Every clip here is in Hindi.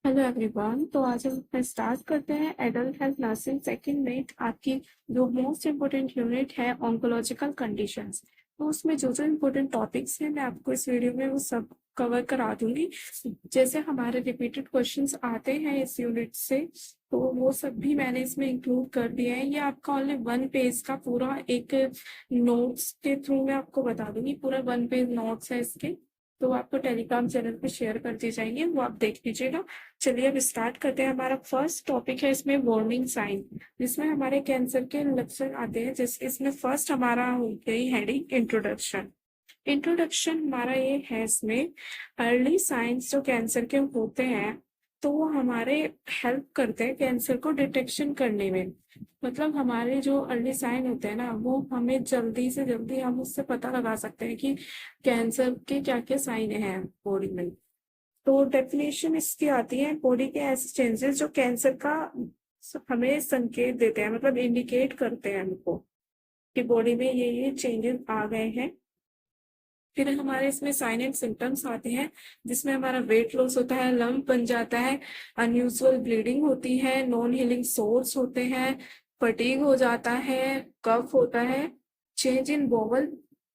Hello everyone. तो आज हम अपना स्टार्ट करते हैं एडल्ट हेल्थ नर्सिंग सेकंड में आपकी जो मोस्ट इम्पोर्टेंट यूनिट है ऑन्कोलॉजिकल कंडीशंस। तो उसमें जो जो इम्पोर्टेंट टॉपिक्स हैं मैं आपको इस वीडियो में वो सब कवर करा दूंगी। जैसे हमारे रिपीटेड क्वेश्चंस आते हैं इस यूनिट से, तो वो सब भी मैंने इसमें इंक्लूड कर दिया है। ये आपका ओनली 1 पेज का पूरा एक नोट्स के थ्रू मैं आपको बता दूंगी। पूरा 1 पेज नोट्स है इसके, तो आपको टेलीग्राम चैनल पे शेयर कर दिए जाएंगे, वो आप देख लीजिएगा। चलिए अब स्टार्ट करते हैं। हमारा फर्स्ट टॉपिक है इसमें वार्निंग साइन, जिसमें हमारे कैंसर के लक्षण आते हैं। जैसे इसमें फर्स्ट हमारा हो गई हेडिंग इंट्रोडक्शन। इंट्रोडक्शन हमारा ये है इसमें अर्ली साइंस जो कैंसर के होते हैं, तो वो हमारे हेल्प करते हैं कैंसर को डिटेक्शन करने में। मतलब हमारे जो अर्ली साइन होते हैं ना, वो हमें जल्दी से जल्दी हम उससे पता लगा सकते हैं कि कैंसर के क्या क्या साइन हैं बॉडी में। तो डेफिनेशन इसकी आती है बॉडी के ऐसे चेंजेस जो कैंसर का हमें संकेत देते हैं, मतलब इंडिकेट करते हैं हमको कि बॉडी में ये चेंजेस आ गए हैं। फिर हमारे इसमें साइन एंड सिम्टम्स आते हैं, जिसमें हमारा वेट लॉस होता है, लम्प बन जाता है, अनयूजुअल ब्लीडिंग होती है, नॉन हीलिंग सोर्स होते हैं, फटीग हो जाता है, कफ होता है, change in bowel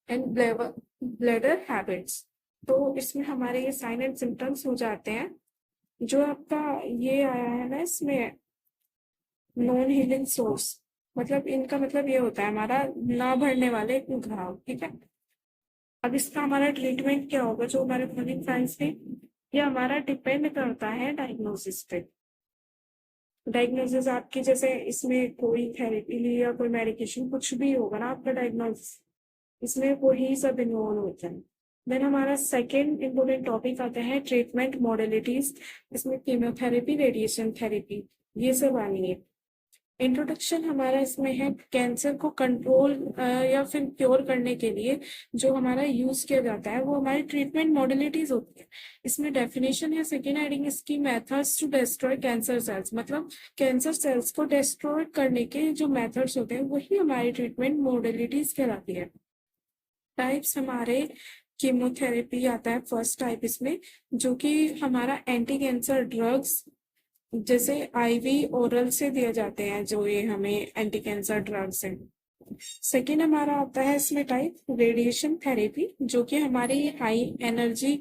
and bladder habits. तो इसमें हमारे ये साइन एंड सिम्टम्स हो जाते हैं। जो आपका ये आया है ना इसमें नॉन हीलिंग सोर्स, मतलब इनका मतलब ये होता है हमारा ना भरने वाले घाव। ठीक है, अब इसका हमारा ट्रीटमेंट क्या होगा जो हमारे मॉर्निंग साइंस में, ये हमारा डिपेंड करता है डायग्नोसिस पे। डायग्नोसिस आपकी जैसे इसमें कोई थेरेपी ली या कोई मेडिकेशन कुछ भी होगा ना आपका डायग्नोसिस, इसमें वही सब इन्वॉल्व होता है। देन हमारा सेकेंड इम्पोर्टेंट टॉपिक आता है ट्रीटमेंट मॉडलिटीज। इसमें कीमोथेरेपी, रेडिएशन थेरेपी, ये सब आनी है। इंट्रोडक्शन हमारा इसमें है कैंसर को कंट्रोल या फिर क्योर करने के लिए जो हमारा यूज किया जाता है वो हमारी ट्रीटमेंट मॉडलिटीज होती है। इसमें डेफिनेशन है सेकेंड हेडिंग इसकी methods to destroy cancer cells, मतलब कैंसर सेल्स को डिस्ट्रॉय करने के जो मेथड्स होते हैं वही हमारी ट्रीटमेंट मॉडलिटीज कहलाती है। टाइप्स हमारे कीमोथेरेपी आता है फर्स्ट टाइप इसमें, जो कि हमारा एंटी कैंसर ड्रग्स जैसे आईवी ओरल से दिए जाते हैं, जो ये हमें एंटी कैंसर ड्रग्स हैं। सेकेंड हमारा आता है इसमें टाइप रेडिएशन थेरेपी, जो कि हमारी हाई एनर्जी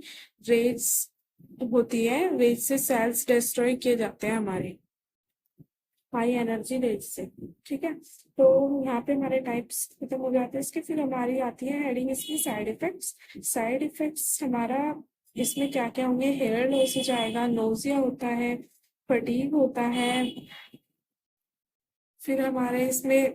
रेज होती है, रेज से सेल्स डिस्ट्रॉय किए जाते हैं हमारे हाई एनर्जी रेज से। ठीक है, तो यहाँ पे हमारे टाइप्स खत्म हो जाते हैं इसके। फिर हमारी आती है हेडिंग इसकी साइड इफेक्ट्स। साइड इफेक्ट्स हमारा इसमें क्या क्या होंगे, हेयर लॉस हो जाएगा, नोजिया होता है, फटीग होता है। फिर हमारे इसमें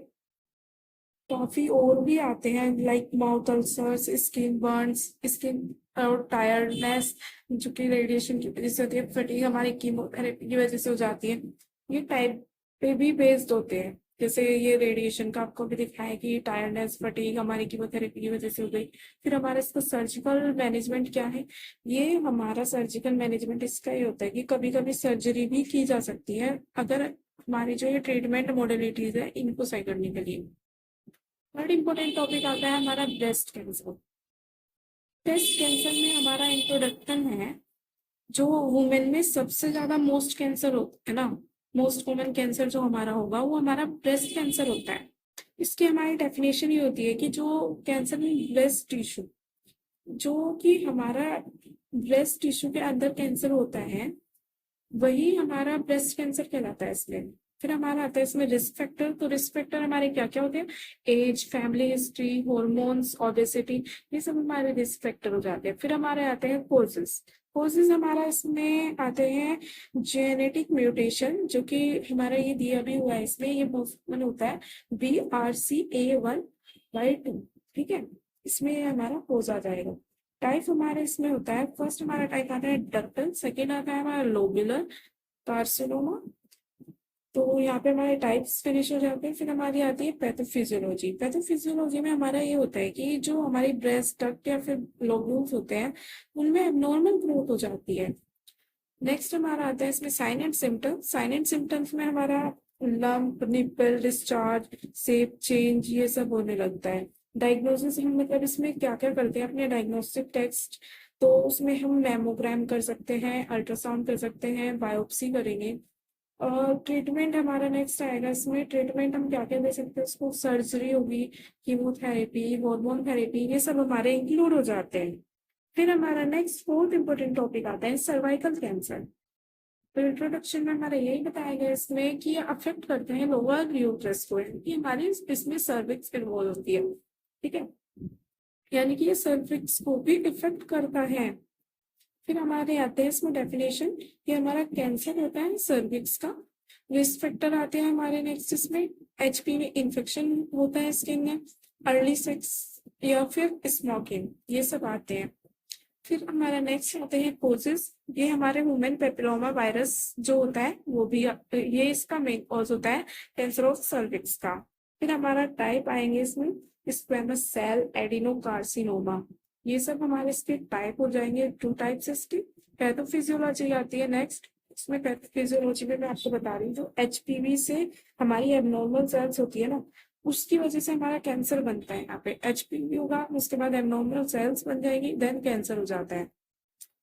काफी और भी आते हैं like mouth ulcers, skin Burns, skin और टायर्डनेस, जो कि रेडिएशन की वजह से होती है। फटीग हमारी कीमोथेरेपी की वजह से हो जाती है। ये टाइप पे भी बेस्ड होते हैं, जैसे ये रेडिएशन का आपको भी दिखाया है कि टायर्डनेस फटीग हमारी कीमोथेरेपी की वजह से हो गई। फिर हमारा इसका सर्जिकल मैनेजमेंट क्या है, ये हमारा सर्जिकल मैनेजमेंट इसका ये होता है कि कभी कभी सर्जरी भी की जा सकती है अगर हमारी जो ये ट्रीटमेंट मॉडलिटीज है इनको सही करने के लिए। थर्ड इम्पोर्टेंट टॉपिक आता है हमारा ब्रेस्ट कैंसर। ब्रेस्ट कैंसर में हमारा इंट्रोडक्शन है जो वुमेन में सबसे ज्यादा मोस्ट कैंसर होता है ना, मोस्ट कॉमन कैंसर जो हमारा होगा वो हमारा ब्रेस्ट कैंसर होता है। इसकी हमारी डेफिनेशन ये होती है कि जो कैंसर में ब्रेस्ट टिश्यू, जो कि हमारा ब्रेस्ट टिश्यू के अंदर कैंसर होता है, वही हमारा ब्रेस्ट कैंसर कहलाता है इसमें। फिर हमारा आता है इसमें रिस्क फैक्टर। तो रिस्क फैक्टर हमारे क्या क्या होते हैं, age, family history, hormones, obesity, ये सब हमारे रिस्क फैक्टर हो जाते हैं। फिर हमारे आते हैं कोजेस। कोजेस हमारा इसमें आते हैं जेनेटिक म्यूटेशन, जो कि हमारा ये दिया भी हुआ है इसमें, ये मूवमेंट होता है BRCA1/2। ठीक है, इसमें हमारा कोज आ जाएगा। टाइप हमारे इसमें होता है, फर्स्ट हमारा टाइप आता है डक्टल, सेकेंड आता है हमारा लोबुलर कार्सिनोमा। तो यहाँ पे हमारे टाइप्स फिनिश हो जाते हैं। फिर हमारी आती है पैथोफिजियोलॉजी। पैथोफिजियोलॉजी में हमारा ये होता है कि जो हमारी ब्रेस्ट डक्ट या फिर लोब्यूल्स होते हैं उनमें एबनॉर्मल ग्रोथ हो जाती है। नेक्स्ट हमारा आता है इसमें sign and symptoms. Sign and symptoms में हमारा lump, nipple, discharge, shape change, ये सब होने लगता है। डायग्नोसिस हम मतलब इसमें क्या क्या करते हैं, अपने डायग्नोस्टिक टेस्ट तो उसमें हम मैमोग्राम कर सकते हैं, अल्ट्रासाउंड कर सकते हैं, बायोप्सी करेंगे। और ट्रीटमेंट हमारा नेक्स्ट आएगा। इसमें ट्रीटमेंट हम क्या क्या दे सकते हैं, उसको सर्जरी होगी, कीमोथेरेपी, हार्मोन थेरेपी, ये सब हमारे इंक्लूड हो जाते हैं। फिर हमारा नेक्स्ट फोर्थ इंपॉर्टेंट टॉपिक आता है सर्वाइकल कैंसर। तो इंट्रोडक्शन में हमारा यही बताया गया इसमें कि ये अफेक्ट करते हैं लोअर यूट्रस को, कि हमारी इसमें सर्विक्स इन्वॉल्व होती है, ठीक है, यानी कि ये सर्विक्स को भी इफेक्ट करता है। फिर हमारे आते हैं इसमें डेफिनेशन, ये हमारा कैंसर होता है सर्विक्स का। रिस्क फैक्टर आते हैं हमारे नेक्स्ट इसमें, एचपीवी इन्फेक्शन होता है स्किन में, अर्ली सेक्स या फिर स्मोकिंग, ये सब आते हैं। फिर हमारा नेक्स्ट आते हैं कोजेस, ये हमारे वुमेन पेपिलोमा वायरस जो होता है वो भी ये इसका मेन कॉज होता है कैंसर ऑफ सर्विक्स का। फिर हमारा टाइप आएंगे इसमें, स्क्वेमस सेल एडिनोकार्सिनोमा, ये सब हमारे इसके टाइप हो जाएंगे। 2 टाइप्स इसकी। पैथोफिजियोलॉजी आती है नेक्स्ट। इसमें पैथोफिजियोलॉजी में मैं आपको बता रही हूँ, जो एचपीवी से हमारी एबनॉर्मल सेल्स होती है ना, उसकी वजह से हमारा कैंसर बनता है। यहाँ पे एचपीवी होगा, उसके बाद एबनॉर्मल सेल्स बन जाएगी, देन कैंसर हो जाता है।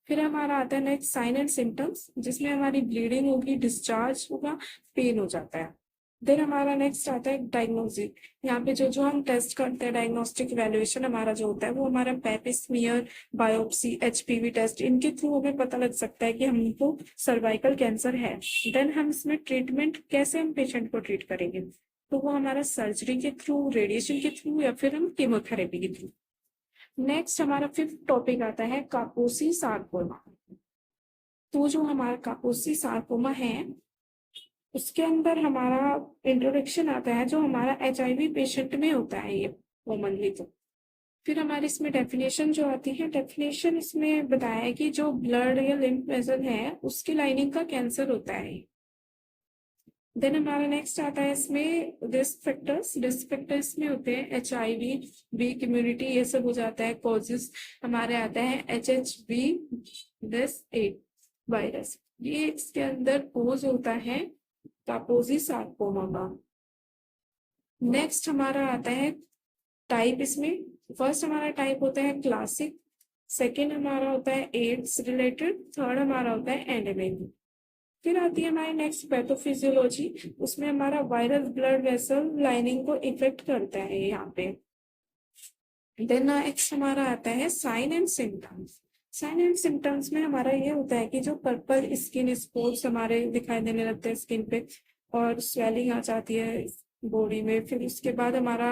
फिर हमारा आता है नेक्स्ट साइन एंड सिम्टम्स, जिसमें हमारी ब्लीडिंग होगी, डिस्चार्ज होगा, पेन हो जाता है। देन हमारा नेक्स्ट आता है डायग्नोसिस। यहाँ पे जो जो हम टेस्ट करते हैं, डायग्नोस्टिक इवैल्यूएशन हमारा जो होता है वो हमारा पेपिस्मीयर, बायोप्सी, एचपीवी टेस्ट, इनके थ्रू हमें पता लग सकता है कि हमको सर्वाइकल कैंसर है। देन हम इसमें ट्रीटमेंट कैसे हम पेशेंट को ट्रीट करेंगे, तो वो हमारा सर्जरी के थ्रू, रेडिएशन के थ्रू, या फिर हम कीमोथेरेपी के थ्रू। नेक्स्ट हमारा 5th टॉपिक आता है कापोसी सार्कोमा। तो जो हमारा कापोसी सार्कोमा है, उसके अंदर हमारा इंट्रोडक्शन आता है जो हमारा एचआईवी पेशेंट में होता है ये कॉमनली। तो फिर हमारी इसमें डेफिनेशन जो आती है, डेफिनेशन इसमें बताया है कि जो ब्लड या लिम्फ वेसल है उसकी लाइनिंग का कैंसर होता है। देन हमारा नेक्स्ट आता है इसमें रिस्क फैक्टर्स। रिस्क फैक्टर्स में होते हैं एचआईवी, बी कम्युनिटी, ये सब हो जाता है। कॉजेस हमारे आता है एचएचवी दिस 8 वायरस, ये इसके अंदर कोज होता है कापोसी सार्कोमा का। नेक्स्ट हमारा आता है टाइप। इसमें फर्स्ट हमारा टाइप होता है क्लासिक, सेकेंड हमारा होता है एड्स रिलेटेड, थर्ड हमारा होता है एंडेमिक। फिर आती है हमारी नेक्स्ट पैथोफिजियोलॉजी, उसमें हमारा वायरस ब्लड वेसल लाइनिंग को इफेक्ट करता है यहाँ पे। देन नेक्स्ट हमारा आता है sign and symptoms. Sign and symptoms में हमारा ये होता है कि जो पर्पल स्किन स्पॉट्स हमारे दिखाई देने लगते हैं स्किन पे, और स्वेलिंग आ जाती है बॉडी में। फिर उसके बाद हमारा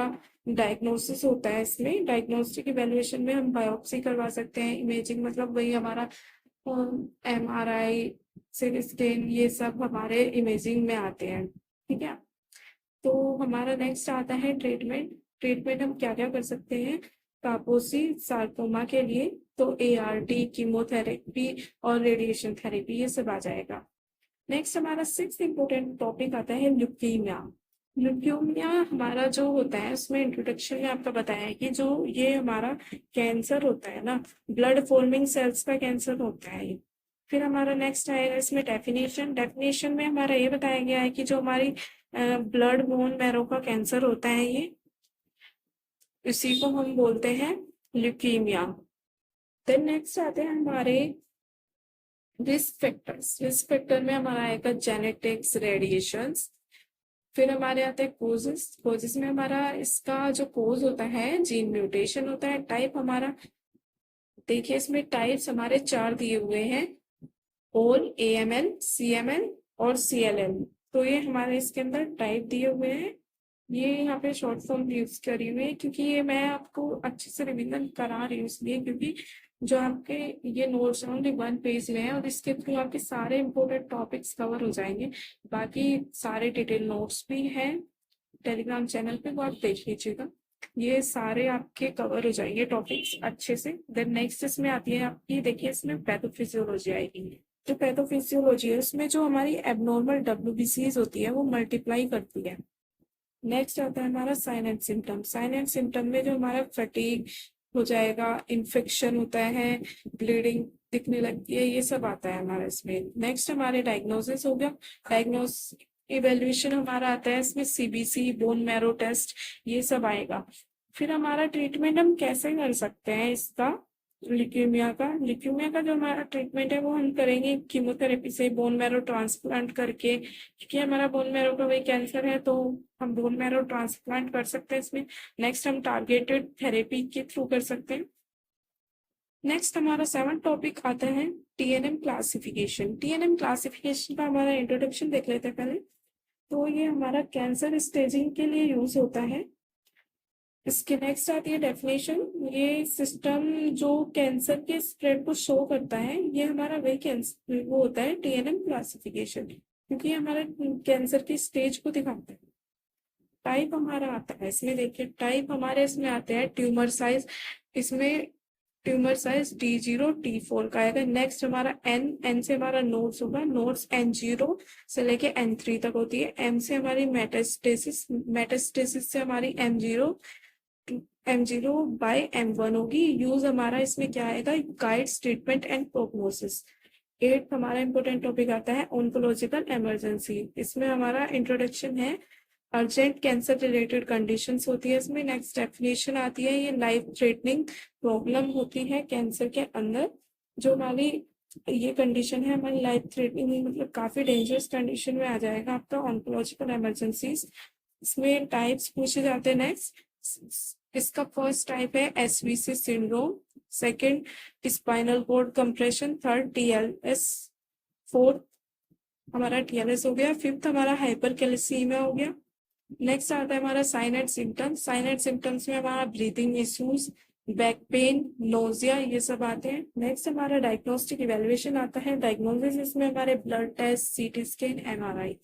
डायग्नोसिस होता है। इसमें डायग्नोस्टिक इवेल्युएशन में हम बायोप्सी करवा सकते हैं, इमेजिंग मतलब वही हमारा एमआरआई, सिटी स्कैन, ये सब हमारे इमेजिंग में आते हैं, ठीक है। तो हमारा नेक्स्ट आता है ट्रीटमेंट। ट्रीटमेंट हम क्या क्या कर सकते हैं कापोसी सार्कोमा के लिए, तो एआरटी, कीमोथेरेपी और रेडिएशन थेरेपी, ये सब आ जाएगा। नेक्स्ट हमारा 6th इंपोर्टेंट टॉपिक आता है ल्यूकीमिया। ल्यूकीमिया हमारा जो होता है, उसमें इंट्रोडक्शन में आपका बताया है कि जो ये हमारा कैंसर होता है ना, ब्लड फॉर्मिंग सेल्स का कैंसर होता है ये। फिर हमारा नेक्स्ट आएगा इसमें डेफिनेशन। डेफिनेशन में हमारा ये बताया गया है कि जो हमारी ब्लड बोन मैरो का कैंसर होता है ये, इसी को हम बोलते हैं ल्यूकीमिया। देन नेक्स्ट आते हैं हमारे रिस्क फैक्टर्स। रिस्क फैक्टर में हमारा आएगा जेनेटिक्स, रेडिएशंस। फिर हमारे आते हैं कोजेस। कोजेस में हमारा इसका जो कोज होता है जीन म्यूटेशन होता है। टाइप हमारा देखिए, इसमें टाइप्स हमारे 4 दिए हुए हैं, ओल, एएमएल, सीएमएल और सीएलएल। तो ये हमारे इसके अंदर टाइप दिए हुए हैं। ये यहाँ पे शॉर्ट फॉर्म यूज करी हुई है, क्योंकि ये मैं आपको अच्छे से रिवीजन करा रही हूँ इसलिए, क्योंकि जो आपके ये नोट्स ओनली 1 पेज में है और इसके थ्रू आपके सारे इंपोर्टेंट टॉपिक्स कवर हो जाएंगे। बाकी सारे डिटेल नोट्स भी हैं टेलीग्राम चैनल पे, वो आप देख लीजिएगा। ये सारे आपके कवर हो जाएंगे टॉपिक्स अच्छे से। देन नेक्स्ट इसमें आती है आपकी, देखिए इसमें पैथोफिजियोलॉजी आएगी। जो पैथोफिजियोलॉजी है उसमें जो हमारी एबनॉर्मल डब्ल्यूबीसीज होती है वो मल्टीप्लाई करती है। नेक्स्ट आता है हमारा sign and symptom. Sign and symptom में जो हमारा फटीग हो जाएगा, इन्फेक्शन होता है, ब्लीडिंग दिखने लगती है, ये सब आता है हमारा इसमें। नेक्स्ट हमारे डायग्नोसिस हो गया। डायग्नोस इवेल्युएशन हमारा आता है इसमें सीबीसी, बोन मैरो टेस्ट, ये सब आएगा। फिर हमारा ट्रीटमेंट हम कैसे कर सकते हैं इसका, लिक्यूमिया का जो हमारा ट्रीटमेंट है वो हम करेंगे कीमोथेरेपी से, बोन मैरो ट्रांसप्लांट करके, क्योंकि हमारा बोन मैरो का वही कैंसर है तो हम बोन मैरो ट्रांसप्लांट कर सकते हैं इसमें। नेक्स्ट हम टारगेटेड थेरेपी के थ्रू कर सकते हैं। नेक्स्ट हमारा 7th टॉपिक आता है टीएनएम क्लासिफिकेशन। टीएनएम क्लासिफिकेशन का हमारा इंट्रोडक्शन देख लेते हैं पहले। तो ये हमारा कैंसर स्टेजिंग के लिए यूज होता है। इसके नेक्स्ट आती है डेफिनेशन। ये सिस्टम जो कैंसर के स्प्रेड को शो करता है, ये हमारा वही कैंसर वो होता है टीएनएम क्लासिफिकेशन, क्योंकि ये हमारा कैंसर की स्टेज को दिखाता है। टाइप हमारा आता है इसमें, देखिए टाइप हमारे इसमें आते हैं ट्यूमर साइज। इसमें ट्यूमर साइज D0 T4 का आएगा। नेक्स्ट हमारा एन से हमारा नोड्स होगा, नोड्स N0 से लेके N3 तक होती है। एम से हमारी मेटास्टेसिस से हमारी M0 बाय M1 होगी। यूज हमारा इसमें क्या आएगा, guides treatment and prognosis. 8th हमारा इंपॉर्टेंट टॉपिक आता है ऑन्कोलॉजिकल इमरजेंसी। इसमें हमारा इंट्रोडक्शन है, अर्जेंट कैंसर रिलेटेड कंडीशंस होती है इसमें। नेक्स्ट डेफिनेशन आती है, ये लाइफ थ्रेटनिंग प्रॉब्लम होती है कैंसर के अंदर। जो हमारी ये कंडीशन है हमारी लाइफ थ्रेटनिंग, मतलब काफी डेंजरस कंडीशन में आ जाएगा आपका ऑन्कोलॉजिकल इमरजेंसीज। इसमें टाइप्स पूछे जाते हैं। नेक्स्ट इसका फर्स्ट टाइप है SVC syndrome, second spinal cord compression, third TLS, fourth हमारा TLS हो गया, फिफ्थ हमारा हाइपरकैल्सीमिया हो गया। नेक्स्ट आता है हमारा sign and symptoms. Sign and symptoms में हमारा breathing issues, back pain, nausea, ये सब आते हैं। नेक्स्ट हमारा डायग्नोस्टिक इवेल्युएशन आता है। डायग्नोसिस इसमें हमारे blood test, CT scan, MRI।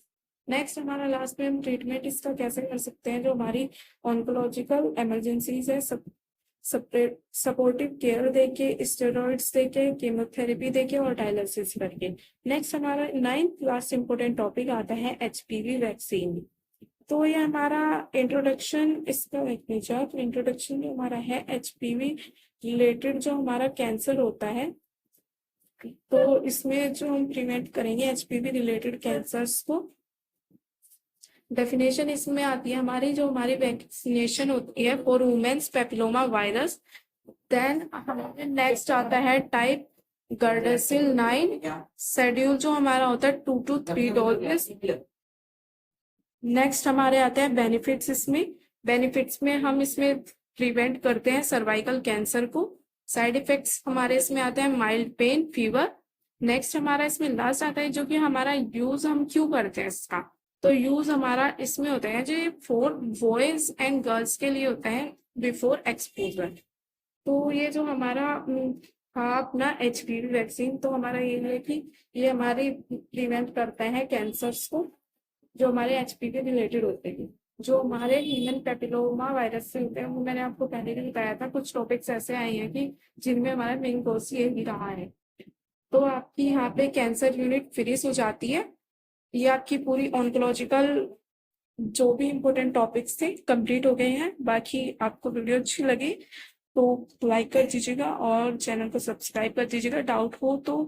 Next हमारा लास्ट में हम ट्रीटमेंट इसका कैसे कर सकते हैं, जो हमारी ऑन्कोलॉजिकल इमरजेंसीज है, सपोर्टिव केयर देके, स्टेरॉइड्स देके, कीमोथेरेपी देके और डायलिसिस करके। नेक्स्ट हमारा 9th लास्ट इंपोर्टेंट टॉपिक आता है HPV वैक्सीन। तो ये हमारा इंट्रोडक्शन इसका एक मेजर इंट्रोडक्शन जो हमारा है HPV रिलेटेड जो हमारा कैंसर होता है, तो इसमें जो हम प्रिवेंट करेंगे HPV रिलेटेड कैंसर्स को। डेफिनेशन इसमें आती है हमारी, जो हमारी वैक्सीनेशन होती है for womens papilloma virus. Then हमारे नेक्स्ट आता है टाइप गार्डासिल 9 शेड्यूल, जो हमारा होता है 2 to 3 डोजेस। नेक्स्ट हमारे आते हैं बेनिफिट्स। इसमें बेनिफिट्स में हम इसमें प्रिवेंट करते हैं सर्वाइकल कैंसर को। साइड इफेक्ट्स हमारे इसमें आते हैं माइल्ड पेन, फीवर। नेक्स्ट हमारा इसमें लास्ट आता है जो कि हमारा यूज हम क्यों करते हैं इसका। तो यूज हमारा इसमें होता है जो फॉर बॉयज एंड गर्ल्स के लिए होता है बिफोर एक्सपोजर। तो ये जो हमारा हाँ अपना HPV वैक्सीन, तो हमारा ये है कि ये हमारी प्रिवेंट करता है कैंसर्स को जो हमारे HPV रिलेटेड होते हैं। जो हमारे ह्यूमन पेपिलोमा वायरस से होते हैं वो मैंने आपको पहले भी बताया था। कुछ टॉपिक्स ऐसे आए हैं कि जिनमें हमारा मेन कोर्स ये ही रहा है। तो आपकी यहाँ पे कैंसर यूनिट फिनिश हो जाती है। ये आपकी पूरी ऑन्कोलॉजिकल जो भी इम्पोर्टेंट टॉपिक्स थे कंप्लीट हो गए हैं। बाकी आपको वीडियो अच्छी लगी तो लाइक कर दीजिएगा और चैनल को सब्सक्राइब कर दीजिएगा। डाउट हो तो